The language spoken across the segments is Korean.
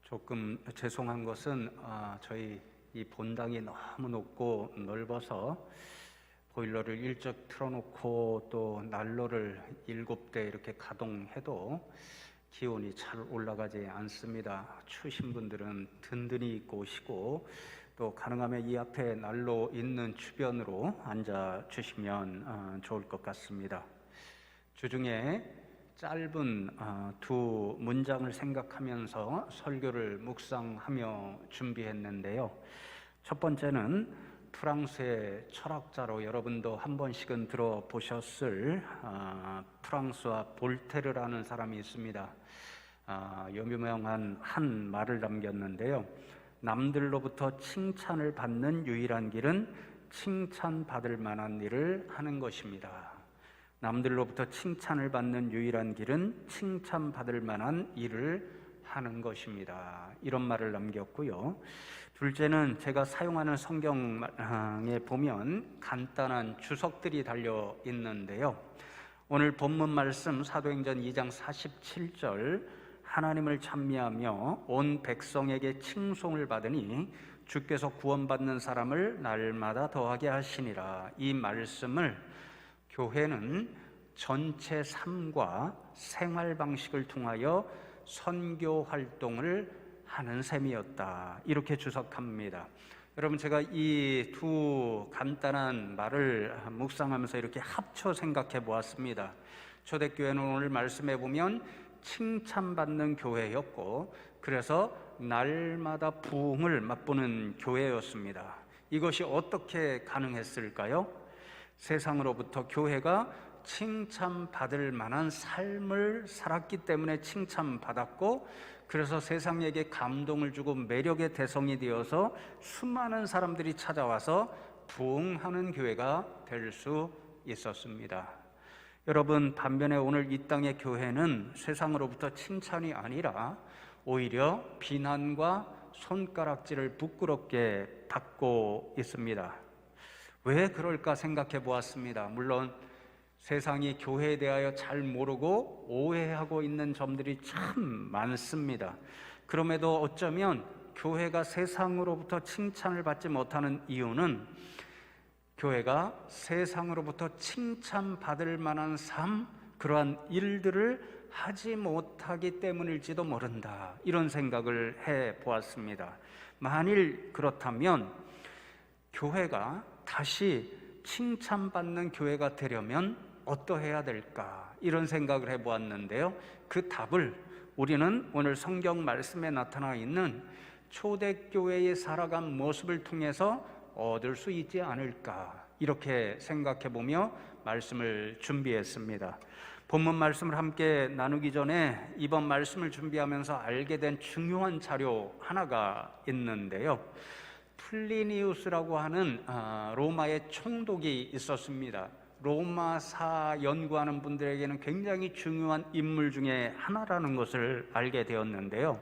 조금 죄송한 것은 저희 이 본당이 너무 높고 넓어서 보일러를 일찍 틀어놓고 또 난로를 7대 이렇게 가동해도 기온이 잘 올라가지 않습니다. 추우신 분들은 든든히 입고 오시고 또 가능하면 이 앞에 난로 있는 주변으로 앉아 주시면 좋을 것 같습니다. 주중에 짧은 두 문장을 생각하면서 설교를 묵상하며 준비했는데요. 첫 번째는 프랑스의 철학자로 여러분도 한 번씩은 들어보셨을 프랑스와 볼테르라는 사람이 있습니다. 유명한 한 말을 남겼는데요. 남들로부터 칭찬을 받는 유일한 길은 칭찬받을 만한 일을 하는 것입니다. 남들로부터 칭찬을 받는 유일한 길은 칭찬받을 만한 일을 하는 것입니다. 이런 말을 남겼고요. 둘째는 제가 사용하는 성경에 보면 간단한 주석들이 달려 있는데요. 오늘 본문 말씀 사도행전 2장 47절 하나님을 찬미하며 온 백성에게 칭송을 받으니 주께서 구원받는 사람을 날마다 더하게 하시니라. 이 말씀을 교회는 전체 삶과 생활 방식을 통하여 선교 활동을 하는 셈이었다. 이렇게 주석합니다. 여러분, 제가 이 두 간단한 말을 묵상하면서 이렇게 합쳐 생각해 보았습니다. 초대교회는 오늘 말씀해 보면 칭찬받는 교회였고, 그래서 날마다 부흥을 맛보는 교회였습니다. 이것이 어떻게 가능했을까요? 세상으로부터 교회가 칭찬받을 만한 삶을 살았기 때문에 칭찬받았고, 그래서 세상에게 감동을 주고 매력의 대상이 되어서 수많은 사람들이 찾아와서 부흥하는 교회가 될 수 있었습니다. 여러분, 반면에 오늘 이 땅의 교회는 세상으로부터 칭찬이 아니라 오히려 비난과 손가락질을 부끄럽게 받고 있습니다. 왜 그럴까 생각해 보았습니다. 물론 세상이 교회에 대하여 잘 모르고 오해하고 있는 점들이 참 많습니다. 그럼에도 어쩌면 교회가 세상으로부터 칭찬을 받지 못하는 이유는 교회가 세상으로부터 칭찬받을 만한 삶, 그러한 일들을 하지 못하기 때문일지도 모른다. 이런 생각을 해 보았습니다. 만일 그렇다면 교회가 다시 칭찬받는 교회가 되려면 어떠해야 될까? 이런 생각을 해보았는데요. 그 답을 우리는 오늘 성경 말씀에 나타나 있는 초대교회의 살아간 모습을 통해서 얻을 수 있지 않을까? 이렇게 생각해보며 말씀을 준비했습니다. 본문 말씀을 함께 나누기 전에 이번 말씀을 준비하면서 알게 된 중요한 자료 하나가 있는데요. 플리니우스라고 하는 로마의 총독이 있었습니다. 로마사 연구하는 분들에게는 굉장히 중요한 인물 중에 하나라는 것을 알게 되었는데요.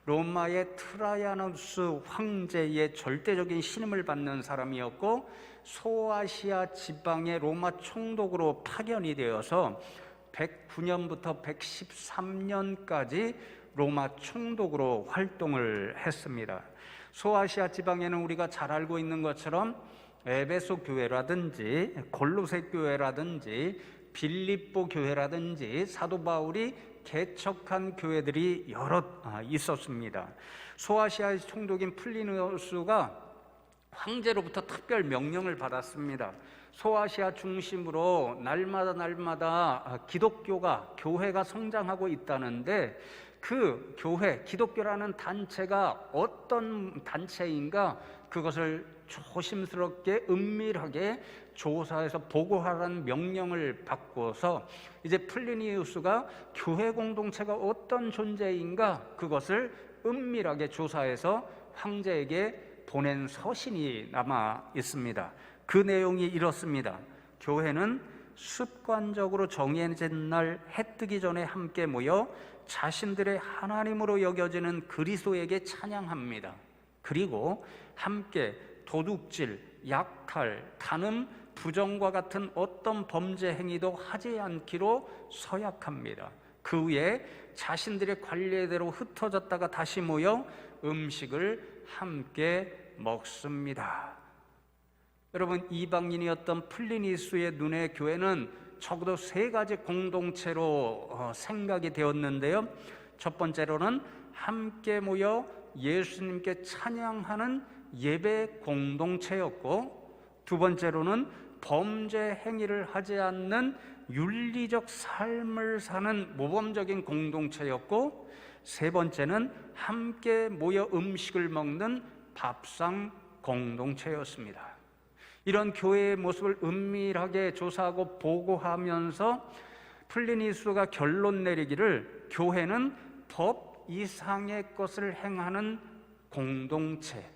로마의 트라이아누스 황제의 절대적인 신임을 받는 사람이었고, 소아시아 지방의 로마 총독으로 파견이 되어서 109년부터 113년까지 로마 총독으로 활동을 했습니다. 소아시아 지방에는 우리가 잘 알고 있는 것처럼 에베소 교회라든지 골로새 교회라든지 빌립보 교회라든지 사도 바울이 개척한 교회들이 여럿 있었습니다. 소아시아의 총독인 플리누스가 황제로부터 특별 명령을 받았습니다. 소아시아 중심으로 날마다 교회가 성장하고 있다는데, 그 교회, 기독교라는 단체가 어떤 단체인가, 그것을 조심스럽게 은밀하게 조사해서 보고하라는 명령을 받고서 이제 플리니우스가 교회 공동체가 어떤 존재인가, 그것을 은밀하게 조사해서 황제에게 보낸 서신이 남아 있습니다. 그 내용이 이렇습니다. 교회는 습관적으로 정해진 날 해 뜨기 전에 함께 모여 자신들의 하나님으로 여겨지는 그리스도에게 찬양합니다. 그리고 함께 도둑질, 약탈, 간음, 부정과 같은 어떤 범죄 행위도 하지 않기로 서약합니다. 그 후에 자신들의 관례대로 흩어졌다가 다시 모여 음식을 함께 먹습니다. 여러분, 이방인이었던 플리니우스의 눈에 교회는 적어도 세 가지 공동체로 생각이 되었는데요. 첫 번째로는 함께 모여 예수님께 찬양하는 예배 공동체였고, 두 번째로는 범죄 행위를 하지 않는 윤리적 삶을 사는 모범적인 공동체였고, 세 번째는 함께 모여 음식을 먹는 밥상 공동체였습니다. 이런 교회의 모습을 은밀하게 조사하고 보고하면서 플리니우스가 결론 내리기를 교회는 법 이상의 것을 행하는 공동체.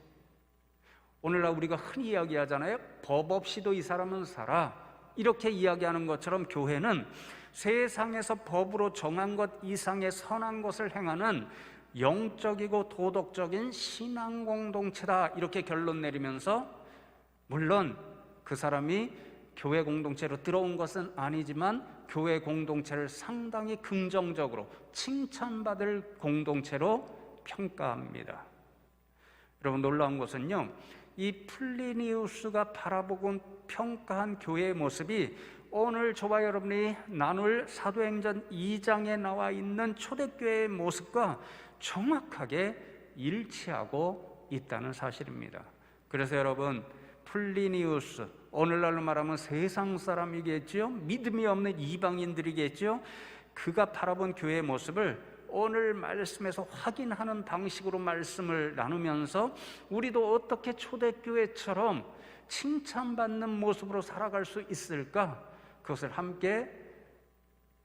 오늘날 우리가 흔히 이야기하잖아요. 법 없이도 이 사람은 살아. 이렇게 이야기하는 것처럼 교회는 세상에서 법으로 정한 것 이상의 선한 것을 행하는 영적이고 도덕적인 신앙 공동체다, 이렇게 결론 내리면서, 물론 그 사람이 교회 공동체로 들어온 것은 아니지만 교회 공동체를 상당히 긍정적으로 칭찬받을 공동체로 평가합니다. 여러분, 놀라운 것은요, 이 플리니우스가 바라보고 평가한 교회의 모습이 오늘 저와 여러분이 나눌 사도행전 2장에 나와 있는 초대교회의 모습과 정확하게 일치하고 있다는 사실입니다. 그래서 여러분, 플리니우스, 오늘날로 말하면 세상 사람이겠죠. 믿음이 없는 이방인들이겠죠. 그가 바라본 교회의 모습을 오늘 말씀에서 확인하는 방식으로 말씀을 나누면서 우리도 어떻게 초대교회처럼 칭찬받는 모습으로 살아갈 수 있을까? 그것을 함께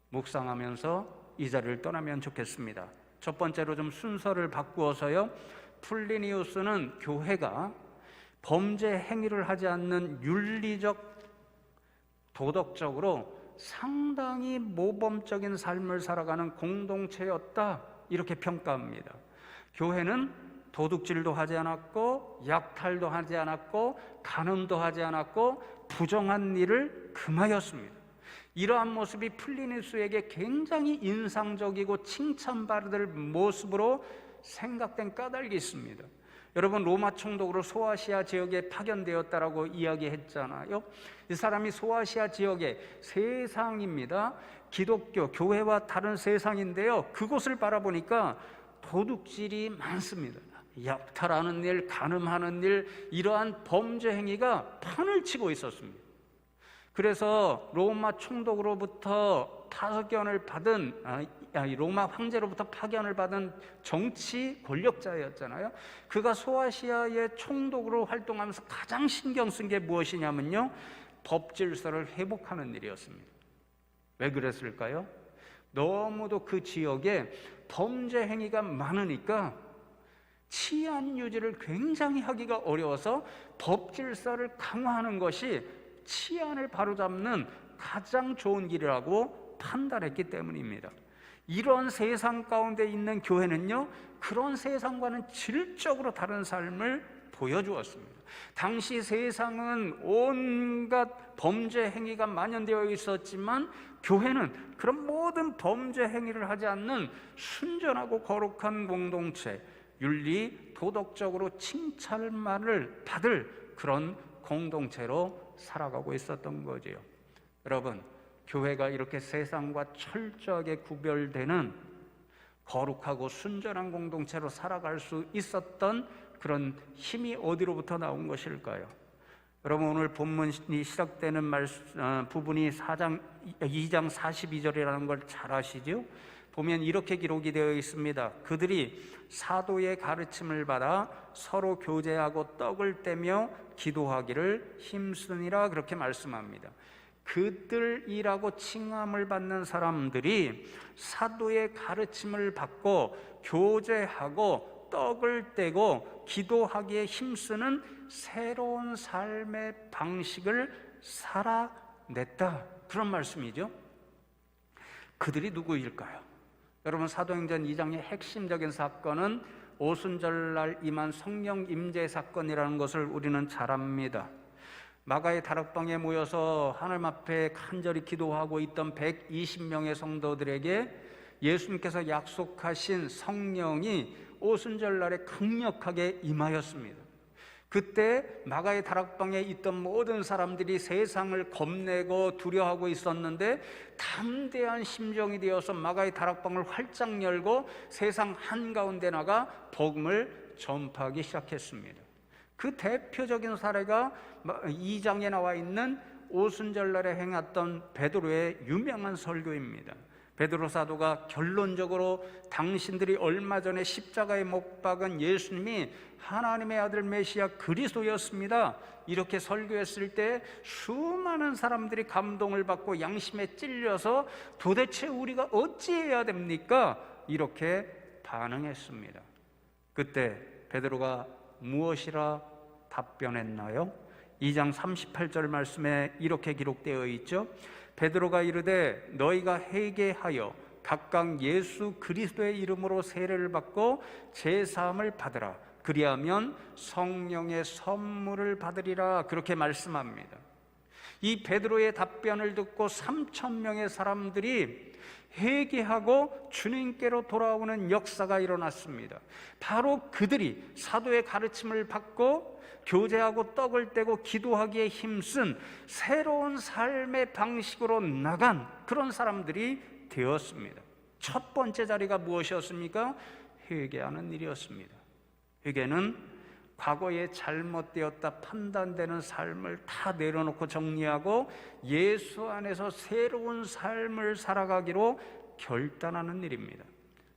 묵상하면서 이 자리를 떠나면 좋겠습니다. 첫 번째로 좀 순서를 바꾸어서요, 플리니우스는 교회가 범죄 행위를 하지 않는 윤리적, 도덕적으로 상당히 모범적인 삶을 살아가는 공동체였다, 이렇게 평가합니다. 교회는 도둑질도 하지 않았고, 약탈도 하지 않았고, 간음도 하지 않았고, 부정한 일을 금하였습니다. 이러한 모습이 플리니우스에게 굉장히 인상적이고 칭찬받을 모습으로 생각된 까닭이 있습니다. 여러분, 로마 총독으로 소아시아 지역에 파견되었다라고 이야기했잖아요. 이 사람이 소아시아 지역의 세상입니다. 기독교 교회와 다른 세상인데요, 그곳을 바라보니까 도둑질이 많습니다. 약탈하는 일, 간음하는 일, 이러한 범죄 행위가 판을 치고 있었습니다. 그래서 로마 총독으로부터 파견을 받은 로마 황제로부터 파견을 받은 정치 권력자였잖아요. 그가 소아시아의 총독으로 활동하면서 가장 신경 쓴 게 무엇이냐면요, 법 질서를 회복하는 일이었습니다. 왜 그랬을까요? 너무도 그 지역에 범죄 행위가 많으니까 치안 유지를 굉장히 하기가 어려워서 법 질서를 강화하는 것이 치안을 바로잡는 가장 좋은 길이라고 판단했기 때문입니다. 이런 세상 가운데 있는 교회는요, 그런 세상과는 질적으로 다른 삶을 보여주었습니다. 당시 세상은 온갖 범죄 행위가 만연되어 있었지만 교회는 그런 모든 범죄 행위를 하지 않는 순전하고 거룩한 공동체, 윤리, 도덕적으로 칭찬만을 받을 그런 공동체로 살아가고 있었던 거지요. 여러분, 교회가 이렇게 세상과 철저하게 구별되는 거룩하고 순전한 공동체로 살아갈 수 있었던 그런 힘이 어디로부터 나온 것일까요? 여러분, 오늘 본문이 시작되는 부분이 2장 42절이라는 걸 잘 아시죠? 보면 이렇게 기록이 되어 있습니다. 그들이 사도의 가르침을 받아 서로 교제하고 떡을 떼며 기도하기를 힘쓰니라, 그렇게 말씀합니다. 그들이라고 칭함을 받는 사람들이 사도의 가르침을 받고 교제하고 떡을 떼고 기도하기에 힘쓰는 새로운 삶의 방식을 살아냈다, 그런 말씀이죠. 그들이 누구일까요? 여러분, 사도행전 2장의 핵심적인 사건은 오순절날 임한 성령 임재 사건이라는 것을 우리는 잘 압니다. 마가의 다락방에 모여서 하나님 앞에 간절히 기도하고 있던 120명의 성도들에게 예수님께서 약속하신 성령이 오순절날에 강력하게 임하였습니다. 그때 마가의 다락방에 있던 모든 사람들이 세상을 겁내고 두려워하고 있었는데 담대한 심정이 되어서 마가의 다락방을 활짝 열고 세상 한가운데 나가 복음을 전파하기 시작했습니다. 그 대표적인 사례가 2장에 나와 있는 오순절날에 행했던 베드로의 유명한 설교입니다. 베드로 사도가 결론적으로 당신들이 얼마 전에 십자가에 못 박은 예수님이 하나님의 아들 메시아 그리스도였습니다, 이렇게 설교했을 때 수많은 사람들이 감동을 받고 양심에 찔려서 도대체 우리가 어찌해야 됩니까? 이렇게 반응했습니다. 그때 베드로가 무엇이라 답변했나요? 2장 38절 말씀에 이렇게 기록되어 있죠. 베드로가 이르되 너희가 회개하여 각각 예수 그리스도의 이름으로 세례를 받고 제사함을 받으라. 그리하면 성령의 선물을 받으리라. 그렇게 말씀합니다. 이 베드로의 답변을 듣고 3,000명의 사람들이 회개하고 주님께로 돌아오는 역사가 일어났습니다. 바로 그들이 사도의 가르침을 받고 교제하고 떡을 떼고 기도하기에 힘쓴 새로운 삶의 방식으로 나간 그런 사람들이 되었습니다. 첫 번째 자리가 무엇이었습니까? 회개하는 일이었습니다. 회개는 과거에 잘못되었다 판단되는 삶을 다 내려놓고 정리하고 예수 안에서 새로운 삶을 살아가기로 결단하는 일입니다.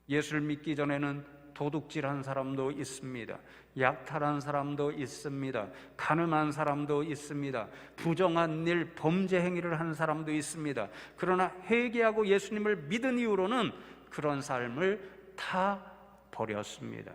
예수를 믿기 전에는 도둑질한 사람도 있습니다. 약탈한 사람도 있습니다. 가늠한 사람도 있습니다. 부정한 일, 범죄 행위를 한 사람도 있습니다. 그러나 회개하고 예수님을 믿은 이후로는 그런 삶을 다 버렸습니다.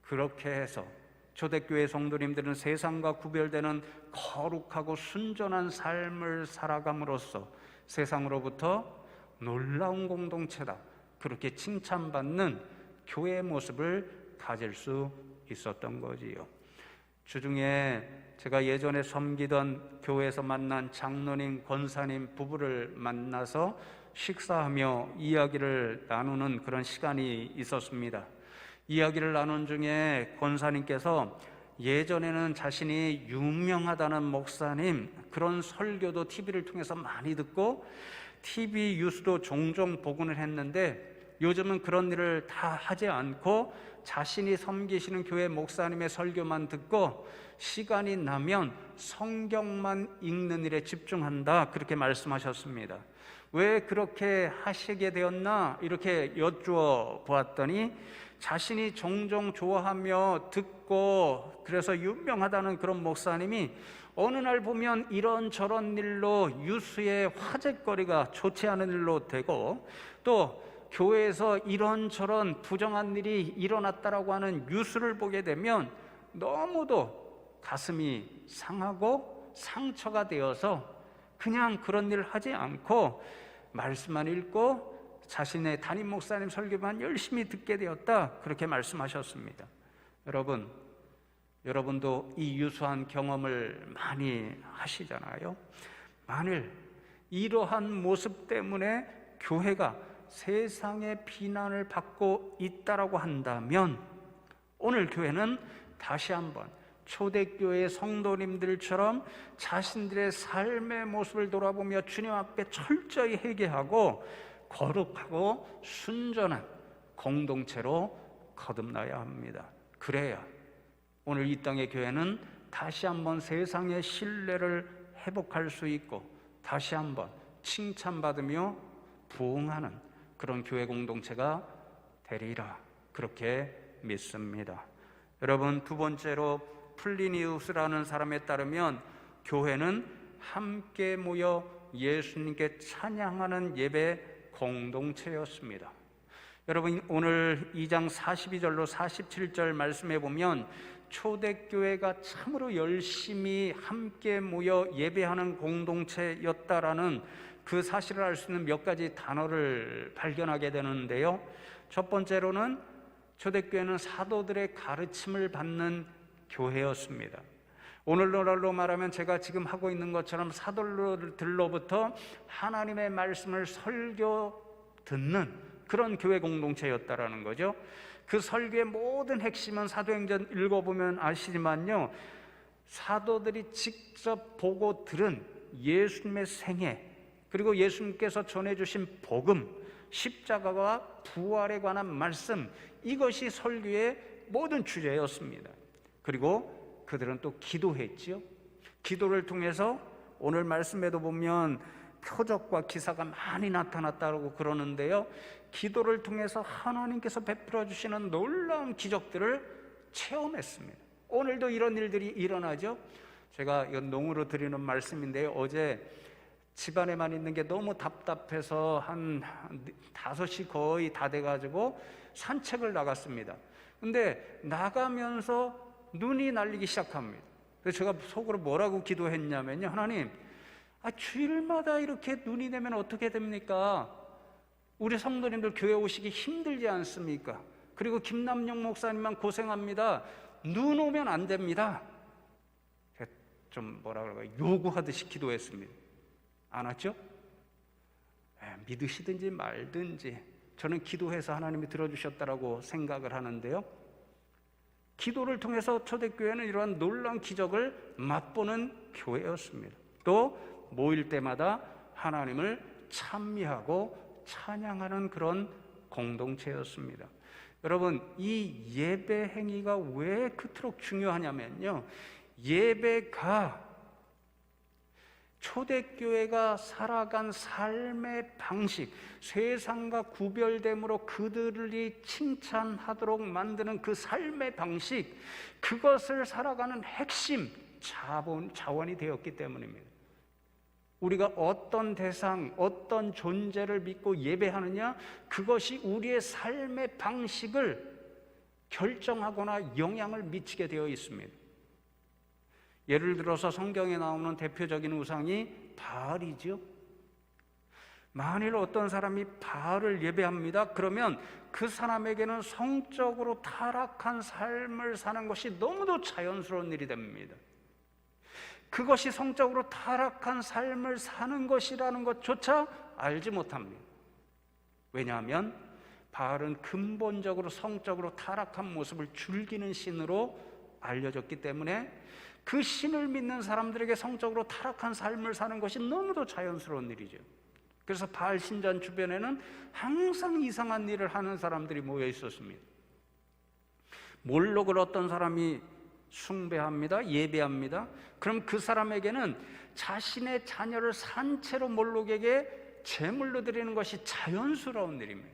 그렇게 해서 초대교회 성도님들은 세상과 구별되는 거룩하고 순전한 삶을 살아감으로써 세상으로부터 놀라운 공동체다, 그렇게 칭찬받는 교회의 모습을 가질 수 있었던 거지요. 주중에 제가 예전에 섬기던 교회에서 만난 장로님, 권사님 부부를 만나서 식사하며 이야기를 나누는 그런 시간이 있었습니다. 이야기를 나눈 중에 권사님께서 예전에는 자신이 유명하다는 목사님 그런 설교도 TV를 통해서 많이 듣고 TV 뉴스도 종종 보곤을 했는데 요즘은 그런 일을 다 하지 않고 자신이 섬기시는 교회 목사님의 설교만 듣고 시간이 나면 성경만 읽는 일에 집중한다, 그렇게 말씀하셨습니다. 왜 그렇게 하시게 되었나 이렇게 여쭈어 보았더니 자신이 종종 좋아하며 듣고 그래서 유명하다는 그런 목사님이 어느 날 보면 이런저런 일로 뉴스의 화제거리가 좋지 않은 일로 되고 또 교회에서 이런저런 부정한 일이 일어났다라고 하는 뉴스를 보게 되면 너무도 가슴이 상하고 상처가 되어서 그냥 그런 일을 하지 않고 말씀만 읽고 자신의 담임 목사님 설교만 열심히 듣게 되었다, 그렇게 말씀하셨습니다. 여러분도 이 유수한 경험을 많이 하시잖아요. 만일 이러한 모습 때문에 교회가 세상의 비난을 받고 있다라고 한다면 오늘 교회는 다시 한번 초대교회 성도님들처럼 자신들의 삶의 모습을 돌아보며 주님 앞에 철저히 회개하고 거룩하고 순전한 공동체로 거듭나야 합니다. 그래야 오늘 이 땅의 교회는 다시 한번 세상의 신뢰를 회복할 수 있고 다시 한번 칭찬받으며 부흥하는 그런 교회 공동체가 되리라, 그렇게 믿습니다. 여러분, 두 번째로 플리니우스라는 사람에 따르면 교회는 함께 모여 예수님께 찬양하는 예배 공동체였습니다. 여러분, 오늘 2장 42절로 47절 말씀해 보면 초대교회가 참으로 열심히 함께 모여 예배하는 공동체였다라는 그 사실을 알 수 있는 몇 가지 단어를 발견하게 되는데요. 첫 번째로는 초대교회는 사도들의 가르침을 받는 교회였습니다. 오늘날로 말하면 제가 지금 하고 있는 것처럼 사도들로부터 하나님의 말씀을 설교 듣는 그런 교회 공동체였다라는 거죠. 그 설교의 모든 핵심은 사도행전 읽어보면 아시지만요, 사도들이 직접 보고 들은 예수님의 생애, 그리고 예수님께서 전해주신 복음, 십자가와 부활에 관한 말씀, 이것이 설교의 모든 주제였습니다. 그리고 그들은 또 기도했지요. 기도를 통해서 오늘 말씀에도 보면 표적과 기사가 많이 나타났다고 그러는데요, 기도를 통해서 하나님께서 베풀어 주시는 놀라운 기적들을 체험했습니다. 오늘도 이런 일들이 일어나죠. 제가 이건 농으로 드리는 말씀인데요, 어제 집안에만 있는 게 너무 답답해서 한 5시 거의 다 돼가지고 산책을 나갔습니다. 근데 나가면서 눈이 날리기 시작합니다. 그래서 제가 속으로 뭐라고 기도했냐면요, 하나님, 주일마다 이렇게 눈이 되면 어떻게 됩니까? 우리 성도님들 교회 오시기 힘들지 않습니까? 그리고 김남영 목사님만 고생합니다. 눈 오면 안 됩니다. 좀 뭐라 그럴까요? 요구하듯이 기도했습니다. 안 왔죠? 믿으시든지 말든지 저는 기도해서 하나님이 들어주셨다라고 생각을 하는데요, 기도를 통해서 초대교회는 이러한 놀라운 기적을 맛보는 교회였습니다. 또 모일 때마다 하나님을 찬미하고 찬양하는 그런 공동체였습니다. 여러분, 이 예배 행위가 왜 그토록 중요하냐면요, 예배가 초대교회가 살아간 삶의 방식, 세상과 구별됨으로 그들이 칭찬하도록 만드는 그 삶의 방식, 그것을 살아가는 핵심 자원이 되었기 때문입니다. 우리가 어떤 대상, 어떤 존재를 믿고 예배하느냐, 그것이 우리의 삶의 방식을 결정하거나 영향을 미치게 되어 있습니다. 예를 들어서 성경에 나오는 대표적인 우상이 바알이죠. 만일 어떤 사람이 바알을 예배합니다, 그러면 그 사람에게는 성적으로 타락한 삶을 사는 것이 너무도 자연스러운 일이 됩니다. 그것이 성적으로 타락한 삶을 사는 것이라는 것조차 알지 못합니다. 왜냐하면 바알은 근본적으로 성적으로 타락한 모습을 즐기는 신으로 알려졌기 때문에 그 신을 믿는 사람들에게 성적으로 타락한 삶을 사는 것이 너무도 자연스러운 일이죠. 그래서 바알 신전 주변에는 항상 이상한 일을 하는 사람들이 모여 있었습니다. 몰록을 어떤 사람이 숭배합니다, 예배합니다. 그럼 그 사람에게는 자신의 자녀를 산채로 몰록에게 제물로 드리는 것이 자연스러운 일입니다.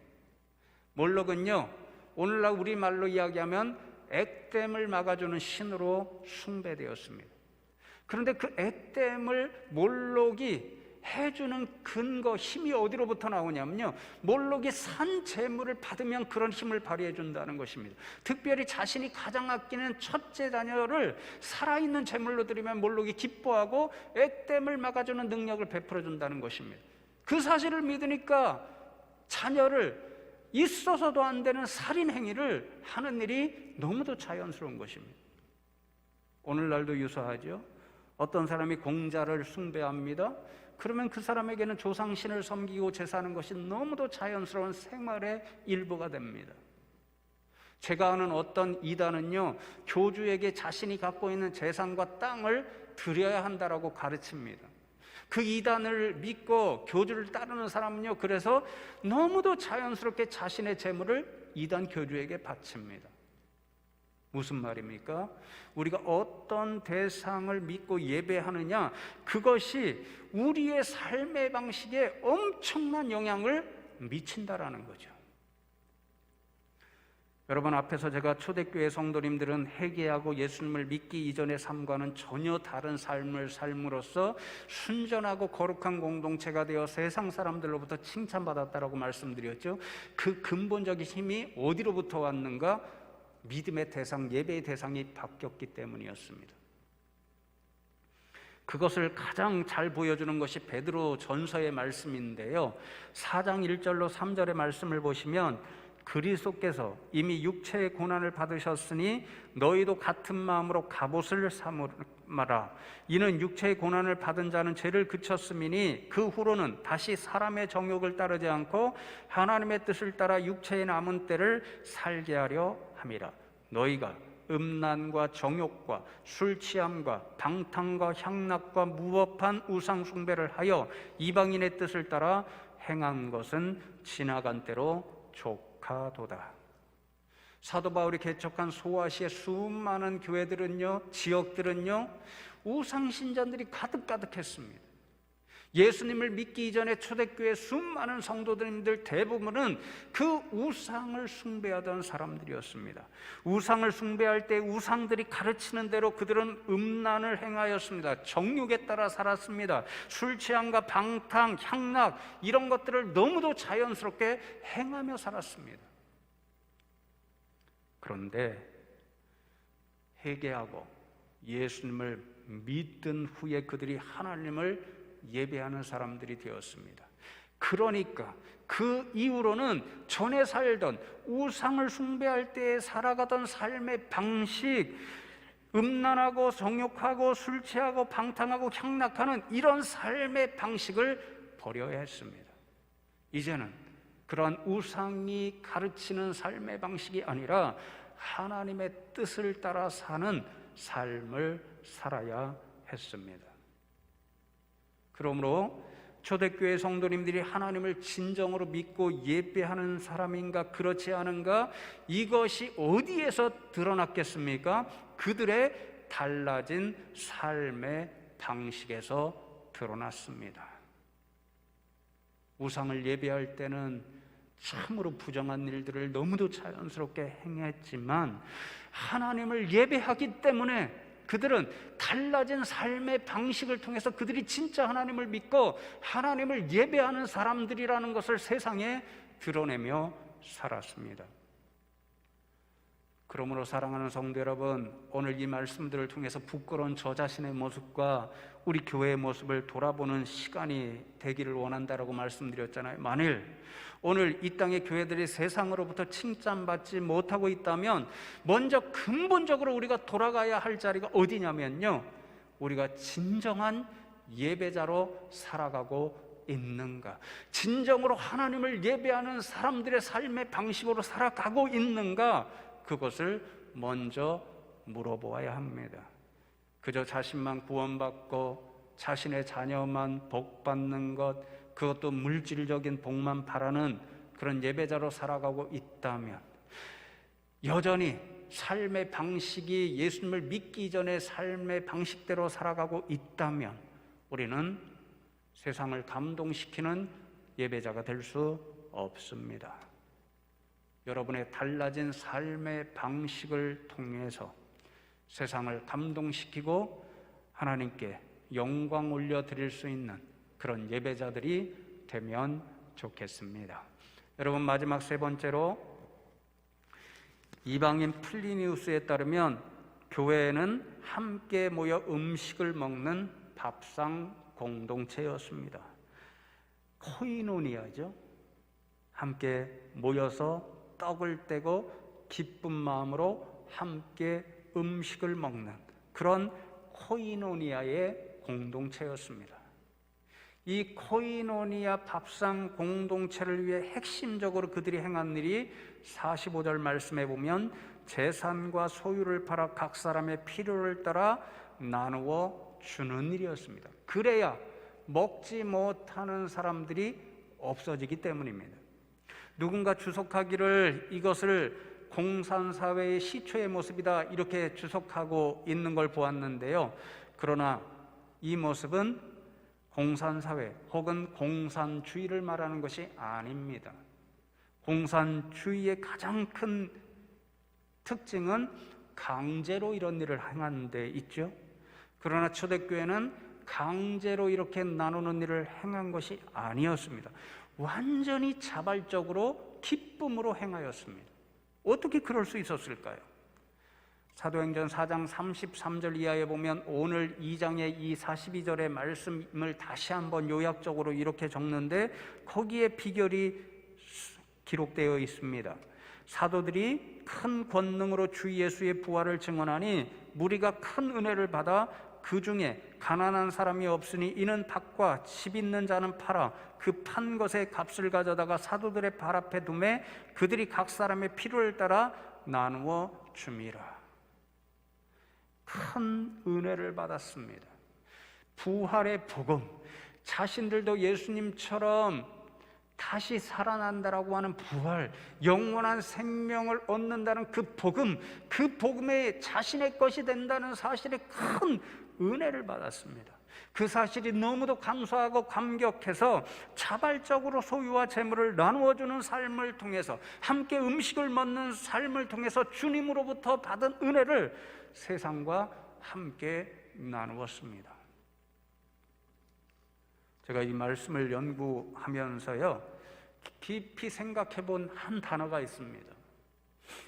몰록은요, 오늘날 우리말로 이야기하면 액땜을 막아주는 신으로 숭배되었습니다. 그런데 그 액땜을 몰록이 해주는 근거, 힘이 어디로부터 나오냐면요, 몰록이 산 재물을 받으면 그런 힘을 발휘해 준다는 것입니다. 특별히 자신이 가장 아끼는 첫째 자녀를 살아있는 재물로 드리면 몰록이 기뻐하고 액땜을 막아주는 능력을 베풀어 준다는 것입니다. 그 사실을 믿으니까 자녀를 있어서도 안 되는 살인 행위를 하는 일이 너무도 자연스러운 것입니다. 오늘날도 유사하죠. 어떤 사람이 공자를 숭배합니다. 그러면 그 사람에게는 조상신을 섬기고 제사하는 것이 너무도 자연스러운 생활의 일부가 됩니다. 제가 아는 어떤 이단은요, 교주에게 자신이 갖고 있는 재산과 땅을 드려야 한다라고 가르칩니다. 그 이단을 믿고 교주를 따르는 사람은요, 그래서 너무도 자연스럽게 자신의 재물을 이단 교주에게 바칩니다. 무슨 말입니까? 우리가 어떤 대상을 믿고 예배하느냐, 그것이 우리의 삶의 방식에 엄청난 영향을 미친다라는 거죠. 여러분, 앞에서 제가 초대교회 성도님들은 회개하고 예수님을 믿기 이전의 삶과는 전혀 다른 삶을 삶으로써 순전하고 거룩한 공동체가 되어 세상 사람들로부터 칭찬받았다라고 말씀드렸죠. 그 근본적인 힘이 어디로부터 왔는가? 믿음의 대상, 예배의 대상이 바뀌었기 때문이었습니다. 그것을 가장 잘 보여주는 것이 베드로 전서의 말씀인데요, 4장 1절로 3절의 말씀을 보시면 그리스도께서 이미 육체의 고난을 받으셨으니 너희도 같은 마음으로 갑옷을 삼으라. 이는 육체의 고난을 받은 자는 죄를 그쳤음이니 그 후로는 다시 사람의 정욕을 따르지 않고 하나님의 뜻을 따라 육체의 남은 때를 살게 하려 함이라. 너희가 음란과 정욕과 술 취함과 방탕과 향락과 무법한 우상 숭배를 하여 이방인의 뜻을 따라 행한 것은 지나간 때로 족하도다. 사도 바울이 개척한 소아시아의 수많은 교회들은요, 지역들은요, 우상신전들이 가득했습니다. 예수님을 믿기 이전에 초대교회 수많은 성도들님들 대부분은 그 우상을 숭배하던 사람들이었습니다. 우상을 숭배할 때 우상들이 가르치는 대로 그들은 음란을 행하였습니다. 정욕에 따라 살았습니다. 술 취함과 방탕, 향락 이런 것들을 너무도 자연스럽게 행하며 살았습니다. 그런데 회개하고 예수님을 믿은 후에 그들이 하나님을 예배하는 사람들이 되었습니다. 그러니까 그 이후로는 전에 살던 우상을 숭배할 때 살아가던 삶의 방식, 음란하고 정욕하고 술 취하고 방탕하고 향락하는 이런 삶의 방식을 버려야 했습니다. 이제는 그러한 우상이 가르치는 삶의 방식이 아니라 하나님의 뜻을 따라 사는 삶을 살아야 했습니다. 그러므로 초대교회 성도님들이 하나님을 진정으로 믿고 예배하는 사람인가 그렇지 않은가, 이것이 어디에서 드러났겠습니까? 그들의 달라진 삶의 방식에서 드러났습니다. 우상을 예배할 때는 참으로 부정한 일들을 너무도 자연스럽게 행했지만 하나님을 예배하기 때문에 그들은 달라진 삶의 방식을 통해서 그들이 진짜 하나님을 믿고 하나님을 예배하는 사람들이라는 것을 세상에 드러내며 살았습니다. 그러므로 사랑하는 성도 여러분, 오늘 이 말씀들을 통해서 부끄러운 저 자신의 모습과 우리 교회의 모습을 돌아보는 시간이 되기를 원한다라고 말씀드렸잖아요. 만일 오늘 이 땅의 교회들이 세상으로부터 칭찬받지 못하고 있다면 먼저 근본적으로 우리가 돌아가야 할 자리가 어디냐면요, 우리가 진정한 예배자로 살아가고 있는가, 진정으로 하나님을 예배하는 사람들의 삶의 방식으로 살아가고 있는가, 그것을 먼저 물어보아야 합니다. 그저 자신만 구원받고 자신의 자녀만 복받는 것, 그것도 물질적인 복만 바라는 그런 예배자로 살아가고 있다면, 여전히 삶의 방식이 예수님을 믿기 전의 삶의 방식대로 살아가고 있다면 우리는 세상을 감동시키는 예배자가 될 수 없습니다. 여러분의 달라진 삶의 방식을 통해서 세상을 감동시키고 하나님께 영광 올려드릴 수 있는 그런 예배자들이 되면 좋겠습니다. 여러분, 마지막 세 번째로, 이방인 플리니우스에 따르면 교회는 함께 모여 음식을 먹는 밥상 공동체였습니다. 코이노니아죠. 함께 모여서 떡을 떼고 기쁜 마음으로 함께 음식을 먹는 그런 코이노니아의 공동체였습니다. 이 코이노니아 밥상 공동체를 위해 핵심적으로 그들이 행한 일이 45절 말씀에 보면 재산과 소유를 팔아 각 사람의 필요를 따라 나누어 주는 일이었습니다. 그래야 먹지 못하는 사람들이 없어지기 때문입니다. 누군가 주석하기를 이것을 공산사회의 시초의 모습이다 이렇게 주석하고 있는 걸 보았는데요. 그러나 이 모습은 공산사회 혹은 공산주의를 말하는 것이 아닙니다. 공산주의의 가장 큰 특징은 강제로 이런 일을 행하는 데 있죠. 그러나 초대교회는 강제로 이렇게 나누는 일을 행한 것이 아니었습니다. 완전히 자발적으로 기쁨으로 행하였습니다. 어떻게 그럴 수 있었을까요? 사도행전 4장 33절 이하에 보면 오늘 2장의 이 42절의 말씀을 다시 한번 요약적으로 이렇게 적는데 거기에 비결이 기록되어 있습니다. 사도들이 큰 권능으로 주 예수의 부활을 증언하니 무리가 큰 은혜를 받아 그 중에 가난한 사람이 없으니 이는 밭과 집 있는 자는 팔아 그 판 것의 값을 가져다가 사도들의 발 앞에 두매 그들이 각 사람의 필요를 따라 나누어 줌이라. 큰 은혜를 받았습니다. 부활의 복음, 자신들도 예수님처럼 다시 살아난다라고 하는 부활, 영원한 생명을 얻는다는 그 복음, 그 복음에 자신의 것이 된다는 사실에 큰 은혜를 받았습니다. 그 사실이 너무도 감사하고 감격해서 자발적으로 소유와 재물을 나누어주는 삶을 통해서, 함께 음식을 먹는 삶을 통해서 주님으로부터 받은 은혜를 세상과 함께 나누었습니다. 제가 이 말씀을 연구하면서요, 깊이 생각해 본 한 단어가 있습니다.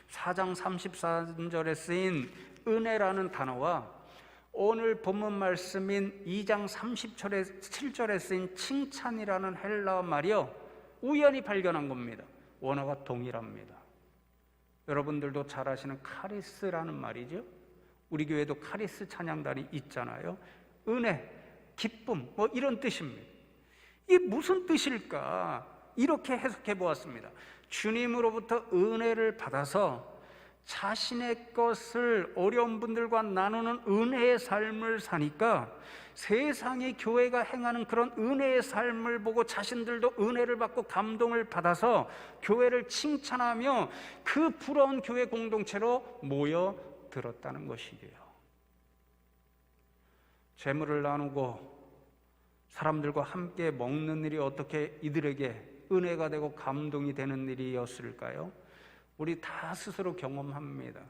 4장 34절에 쓰인 은혜라는 단어와 오늘 본문 말씀인 2장 37절에 쓰인 칭찬이라는 헬라어 말이요, 우연히 발견한 겁니다. 원어가 동일합니다. 여러분들도 잘 아시는 카리스라는 말이죠. 우리 교회도 카리스 찬양단이 있잖아요. 은혜, 기쁨, 뭐 이런 뜻입니다. 이게 무슨 뜻일까? 이렇게 해석해 보았습니다. 주님으로부터 은혜를 받아서 자신의 것을 어려운 분들과 나누는 은혜의 삶을 사니까 세상의 교회가 행하는 그런 은혜의 삶을 보고 자신들도 은혜를 받고 감동을 받아서 교회를 칭찬하며 그 부러운 교회 공동체로 모여들었다는 것이에요. 재물을 나누고 사람들과 함께 먹는 일이 어떻게 이들에게 은혜가 되고 감동이 되는 일이었을까요? 우리 다 스스로 경험합니다.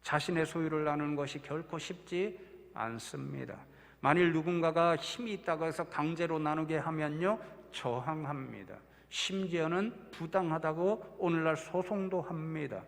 자신의 소유를 나누는 것이 결코 쉽지 않습니다. 만일 누군가가 힘이 있다고 해서 강제로 나누게 하면요, 저항합니다. 심지어는 부당하다고 오늘날 소송도 합니다.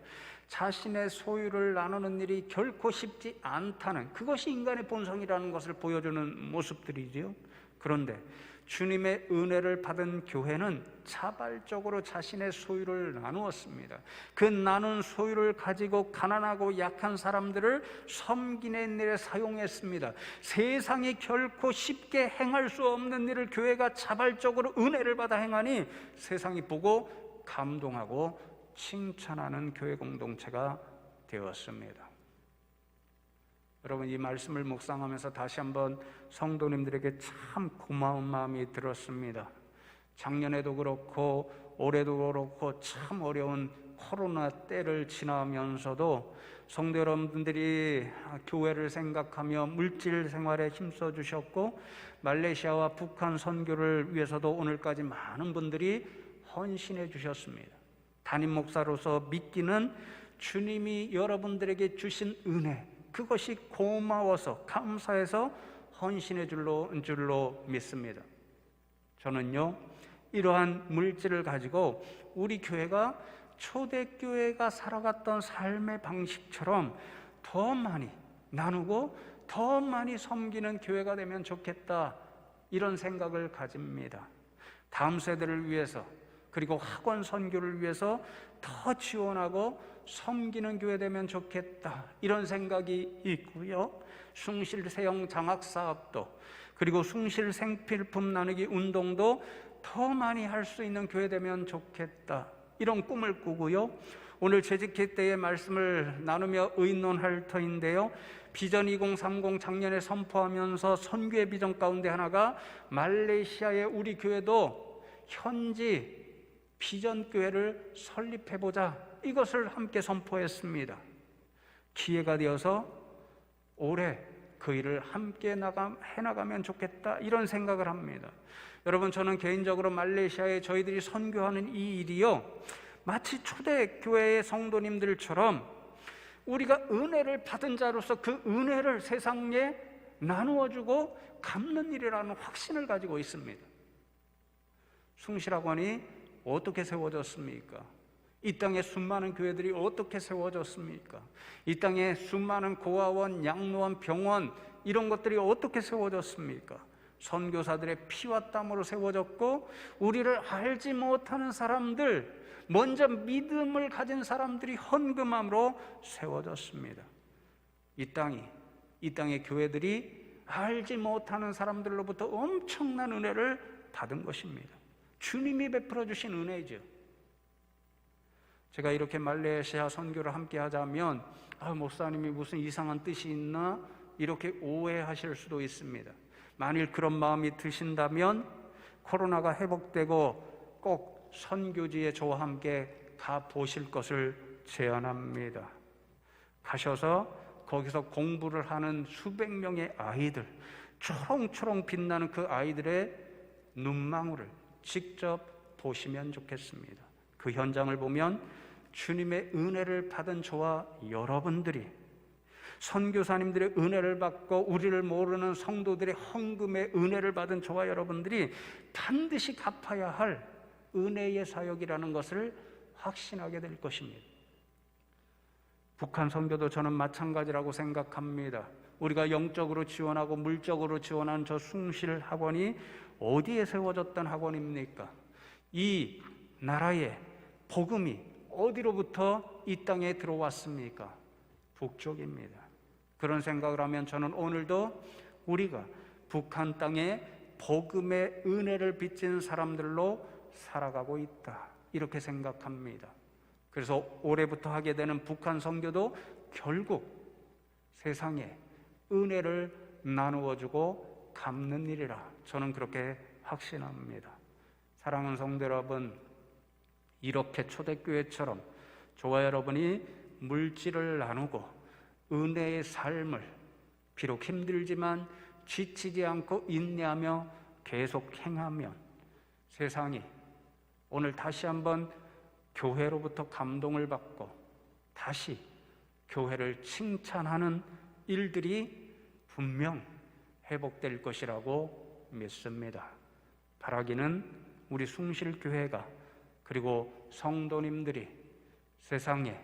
자신의 소유를 나누는 일이 결코 쉽지 않다는, 그것이 인간의 본성이라는 것을 보여주는 모습들이지요. 그런데 주님의 은혜를 받은 교회는 자발적으로 자신의 소유를 나누었습니다. 그 나눈 소유를 가지고 가난하고 약한 사람들을 섬기는 일에 사용했습니다. 세상이 결코 쉽게 행할 수 없는 일을 교회가 자발적으로 은혜를 받아 행하니 세상이 보고 감동하고 칭찬하는 교회 공동체가 되었습니다. 여러분, 이 말씀을 묵상하면서 다시 한번 성도님들에게 참 고마운 마음이 들었습니다. 작년에도 그렇고 올해도 그렇고 참 어려운 코로나 때를 지나면서도 성도 여러분들이 교회를 생각하며 물질 생활에 힘써 주셨고, 말레이시아와 북한 선교를 위해서도 오늘까지 많은 분들이 헌신해 주셨습니다. 담임 목사로서 믿기는 주님이 여러분들에게 주신 은혜, 그것이 고마워서 감사해서 헌신의 줄로 믿습니다. 저는요, 이러한 물질을 가지고 우리 교회가 초대교회가 살아갔던 삶의 방식처럼 더 많이 나누고 더 많이 섬기는 교회가 되면 좋겠다, 이런 생각을 가집니다. 다음 세대를 위해서, 그리고 학원 선교를 위해서 더 지원하고 섬기는 교회 되면 좋겠다, 이런 생각이 있고요. 숭실세형 장학사업도, 그리고 숭실생필품 나누기 운동도 더 많이 할 수 있는 교회 되면 좋겠다, 이런 꿈을 꾸고요. 오늘 재직회 때의 말씀을 나누며 의논할 터인데요, 비전 2030 작년에 선포하면서 선교의 비전 가운데 하나가 말레이시아의 우리 교회도 현지 비전교회를 설립해보자, 이것을 함께 선포했습니다. 기회가 되어서 올해 그 일을 함께 해나가면 좋겠다, 이런 생각을 합니다. 여러분, 저는 개인적으로 말레이시아에 저희들이 선교하는 이 일이요, 마치 초대교회의 성도님들처럼 우리가 은혜를 받은 자로서 그 은혜를 세상에 나누어주고 갚는 일이라는 확신을 가지고 있습니다. 숭실학원이 어떻게 세워졌습니까? 이 땅에 수많은 교회들이 어떻게 세워졌습니까? 이 땅에 수많은 고아원, 양로원, 병원, 이런 것들이 어떻게 세워졌습니까? 선교사들의 피와 땀으로 세워졌고, 우리를 알지 못하는 사람들, 먼저 믿음을 가진 사람들이 헌금함으로 세워졌습니다. 이 땅의 교회들이 알지 못하는 사람들로부터 엄청난 은혜를 받은 것입니다. 주님이 베풀어 주신 은혜죠. 제가 이렇게 말레이시아 선교를 함께 하자면 목사님이 무슨 이상한 뜻이 있나 이렇게 오해하실 수도 있습니다. 만일 그런 마음이 드신다면 코로나가 회복되고 꼭 선교지에 저와 함께 가보실 것을 제안합니다. 가셔서 거기서 공부를 하는 수백 명의 아이들, 초롱초롱 빛나는 그 아이들의 눈망울을 직접 보시면 좋겠습니다. 그 현장을 보면 주님의 은혜를 받은 저와 여러분들이, 선교사님들의 은혜를 받고 우리를 모르는 성도들의 헌금의 은혜를 받은 저와 여러분들이 반드시 갚아야 할 은혜의 사역이라는 것을 확신하게 될 것입니다. 북한 선교도 저는 마찬가지라고 생각합니다. 우리가 영적으로 지원하고 물적으로 지원한 저 숭실 학원이 어디에 세워졌던 학원입니까? 이 나라의 복음이 어디로부터 이 땅에 들어왔습니까? 북쪽입니다. 그런 생각을 하면 저는 오늘도 우리가 북한 땅에 복음의 은혜를 빚진 사람들로 살아가고 있다, 이렇게 생각합니다. 그래서 올해부터 하게 되는 북한 선교도 결국 세상에 은혜를 나누어주고 갚는 일이라 저는 그렇게 확신합니다. 사랑하는 성도 여러분, 이렇게 초대교회처럼 저와 여러분이 물질을 나누고 은혜의 삶을 비록 힘들지만 지치지 않고 인내하며 계속 행하면 세상이 오늘 다시 한번 교회로부터 감동을 받고 다시 교회를 칭찬하는 일들이 분명 회복될 것이라고 믿습니다. 바라기는 우리 숭실교회가 그리고 성도님들이 세상에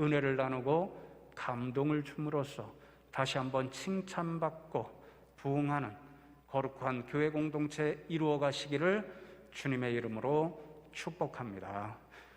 은혜를 나누고 감동을 줌으로써 다시 한번 칭찬받고 부흥하는 거룩한 교회 공동체 이루어 가시기를 주님의 이름으로 축복합니다.